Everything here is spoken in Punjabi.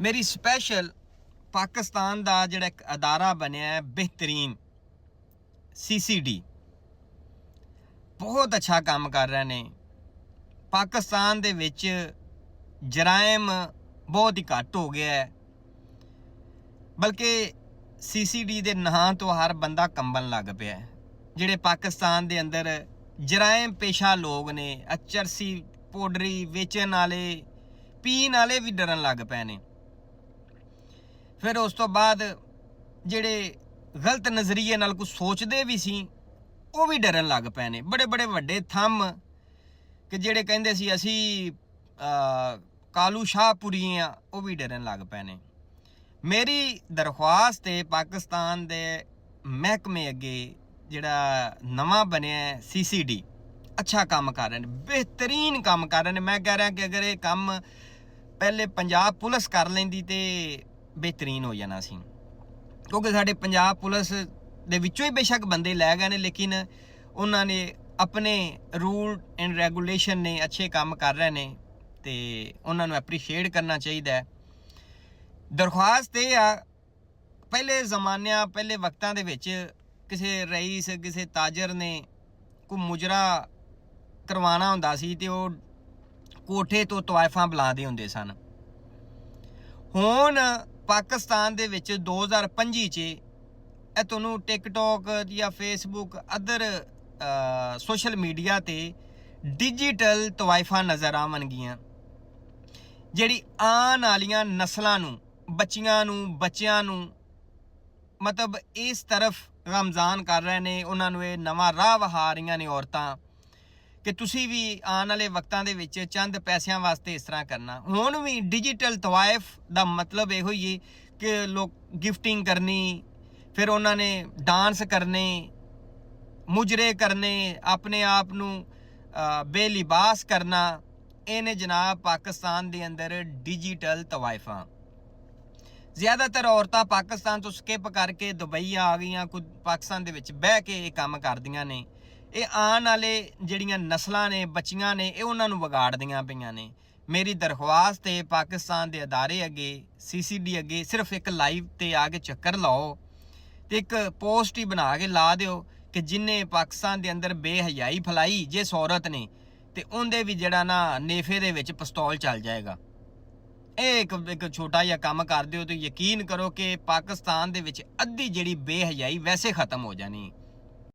ਮੇਰੀ ਸਪੈਸ਼ਲ ਪਾਕਿਸਤਾਨ ਦਾ ਜਿਹੜਾ ਇੱਕ ਅਦਾਰਾ ਬਣਿਆ ਹੈ ਬਿਹਤਰੀਨ CCD ਬਹੁਤ ਅੱਛਾ ਕੰਮ ਕਰ ਰਹੇ ਨੇ। ਪਾਕਿਸਤਾਨ ਦੇ ਵਿੱਚ ਜਰਾਇਮ ਬਹੁਤ ਹੀ ਘੱਟ ਹੋ ਗਿਆ ਹੈ, ਬਲਕਿ CCD ਦੇ ਨਾਂ ਤੋਂ ਹਰ ਬੰਦਾ ਕੰਬਣ ਲੱਗ ਪਿਆ ਹੈ। ਜਿਹੜੇ ਪਾਕਿਸਤਾਨ ਦੇ ਅੰਦਰ ਜਰਾਇਮ ਪੇਸ਼ਾ ਲੋਕ ਨੇ, ਚਰਸੀ ਪਾਊਡਰੀ ਵੇਚਣ ਵਾਲੇ, ਪੀਣ ਵਾਲੇ ਵੀ ਡਰਨ ਲੱਗ ਪਏ ਨੇ। ਫਿਰ ਉਸ ਤੋਂ ਬਾਅਦ ਜਿਹੜੇ ਗਲਤ ਨਜ਼ਰੀਏ ਨਾਲ ਕੁਝ ਸੋਚਦੇ ਵੀ ਸੀ ਉਹ ਵੀ ਡਰਨ ਲੱਗ ਪਏ ਨੇ। ਬੜੇ ਬੜੇ ਵੱਡੇ ਥੰਮ ਕਿ ਜਿਹੜੇ ਕਹਿੰਦੇ ਸੀ ਅਸੀਂ ਕਾਲੂ ਸ਼ਾਹਪੁਰੀ ਆ, ਉਹ ਵੀ ਡਰਨ ਲੱਗ ਪਏ ਨੇ। ਮੇਰੀ ਦਰਖਾਸਤ ਹੈ ਪਾਕਿਸਤਾਨ ਦੇ ਮਹਿਕਮੇ ਅੱਗੇ, ਜਿਹੜਾ ਨਵਾਂ ਬਣਿਆ CCD ਅੱਛਾ ਕੰਮ ਕਰ ਰਹੇ ਨੇ, ਬਿਹਤਰੀਨ ਕੰਮ ਕਰ ਰਹੇ ਨੇ। ਮੈਂ ਕਹਿ ਰਿਹਾ ਕਿ ਅਗਰ ਇਹ ਕੰਮ ਪਹਿਲੇ ਪੰਜਾਬ ਪੁਲਿਸ ਕਰ ਲੈਂਦੀ ਤੇ ਬਿਹਤਰੀਨ ਹੋ ਜਾਣਾ ਸੀ, ਕਿਉਂਕਿ ਸਾਡੇ ਪੰਜਾਬ ਪੁਲਿਸ ਦੇ ਵਿੱਚੋਂ ਹੀ ਬੇਸ਼ੱਕ ਬੰਦੇ ਲੈ ਗਏ ਨੇ, ਲੇਕਿਨ ਉਹਨਾਂ ਨੇ ਆਪਣੇ ਰੂਲ ਐਂਡ ਰੈਗੂਲੇਸ਼ਨ ਨੇ ਅੱਛੇ ਕੰਮ ਕਰ ਰਹੇ ਨੇ ਤੇ ਉਹਨਾਂ ਨੂੰ ਐਪਰੀਸ਼ੀਏਟ ਕਰਨਾ ਚਾਹੀਦਾ ਹੈ। ਦਰਖਾਸਤ ਇਹ ਆ, ਪਹਿਲੇ ਜ਼ਮਾਨਿਆਂ ਪਹਿਲੇ ਵਕਤਾਂ ਦੇ ਵਿੱਚ ਕਿਸੇ ਰਈਸ ਕਿਸੇ ਤਾਜਰ ਨੇ ਕੋਈ ਮੁਜਰਾ ਕਰਵਾਉਣਾ ਹੁੰਦਾ ਸੀ ਤੇ ਉਹ ਕੋਠੇ ਤੋਂ ਤਵਾਇਫਾਂ ਬੁਲਾਉਂਦੇ ਹੁੰਦੇ ਸਨ। ਹੁਣ ਪਾਕਿਸਤਾਨ ਦੇ ਵਿੱਚ 2025 'ਚ ਇਹ ਤੁਹਾਨੂੰ ਟਿਕਟੋਕ ਜਾਂ ਫੇਸਬੁੱਕ ਅਦਰ ਸੋਸ਼ਲ ਮੀਡੀਆ ਤੇ ਡਿਜੀਟਲ ਤਵਾਇਫਾਂ ਨਜ਼ਰ ਆਉਣਗੀਆਂ, ਜਿਹੜੀ ਆਉਣ ਵਾਲੀਆਂ ਨਸਲਾਂ ਨੂੰ, ਬੱਚਿਆਂ ਨੂੰ ਮਤਲਬ ਇਸ ਤਰਫ ਗਮਜ਼ਾਨ ਕਰ ਰਹੇ ਨੇ। ਉਹਨਾਂ ਨੂੰ ਇਹ ਨਵਾਂ ਰਾਹ ਵਿਖਾ ਰਹੀਆਂ ਨੇ ਔਰਤਾਂ ਕਿ ਤੁਸੀਂ ਵੀ ਆਉਣ ਵਾਲੇ ਵਕਤਾਂ ਦੇ ਵਿੱਚ ਚੰਦ ਪੈਸਿਆਂ ਵਾਸਤੇ ਇਸ ਤਰ੍ਹਾਂ ਕਰਨਾ। ਹੁਣ ਵੀ ਡਿਜੀਟਲ ਤਵਾਇਫ ਦਾ ਮਤਲਬ ਇਹੋ ਹੀ ਹੈ ਕਿ ਲੋਕ ਗਿਫਟਿੰਗ ਕਰਨੀ, ਫਿਰ ਉਹਨਾਂ ਨੇ ਡਾਂਸ ਕਰਨੇ, ਮੁਜਰੇ ਕਰਨੇ, ਆਪਣੇ ਆਪ ਨੂੰ ਬੇਲਿਬਾਸ ਕਰਨਾ। ਇਹ ਨੇ ਜਨਾਬ ਪਾਕਿਸਤਾਨ ਦੇ ਅੰਦਰ ਡਿਜੀਟਲ ਤਵਾਇਫਾਂ। ਜ਼ਿਆਦਾਤਰ ਔਰਤਾਂ ਪਾਕਿਸਤਾਨ ਤੋਂ ਸਕਿਪ ਕਰਕੇ ਦੁਬਈ ਆ ਗਈਆਂ, ਕੁਝ ਪਾਕਿਸਤਾਨ ਦੇ ਵਿੱਚ ਬਹਿ ਕੇ ਇਹ ਕੰਮ ਕਰਦੀਆਂ ਨੇ। ਇਹ ਆਉਣ ਵਾਲੇ ਜਿਹੜੀਆਂ ਨਸਲਾਂ ਨੇ, ਬੱਚੀਆਂ ਨੇ, ਇਹ ਉਹਨਾਂ ਨੂੰ ਵਿਗਾੜਦੀਆਂ ਪਈਆਂ ਨੇ। ਮੇਰੀ ਦਰਖਾਸਤ ਹੈ ਪਾਕਿਸਤਾਨ ਦੇ ਅਦਾਰੇ ਅੱਗੇ, CCD ਅੱਗੇ, ਸਿਰਫ ਇੱਕ ਲਾਈਵ ਤੇ ਆ ਕੇ ਚੱਕਰ ਲਾਓ ਤੇ ਇੱਕ ਪੋਸਟ ਹੀ ਬਣਾ ਕੇ ਲਾ ਦਿਓ ਕਿ ਜਿੰਨੇ ਪਾਕਿਸਤਾਨ ਦੇ ਅੰਦਰ ਬੇਹਯਾਈ ਫੈਲਾਈ ਜਿਸ ਔਰਤ ਨੇ, ਤੇ ਉਹਦੇ ਵੀ ਜਿਹੜਾ ਨਾ ਨੇਫੇ ਦੇ ਵਿੱਚ ਪਿਸਤੌਲ ਚੱਲ ਜਾਏਗਾ। ਇਹ ਇੱਕ ਛੋਟਾ ਜਿਹਾ ਕੰਮ ਕਰ ਦਿਓ ਤੇ ਯਕੀਨ ਕਰੋ ਕਿ ਪਾਕਿਸਤਾਨ ਦੇ ਵਿੱਚ ਅੱਧੀ ਜਿਹੜੀ ਬੇਹਯਾਈ ਵੈਸੇ ਖਤਮ ਹੋ ਜਾਣੀ।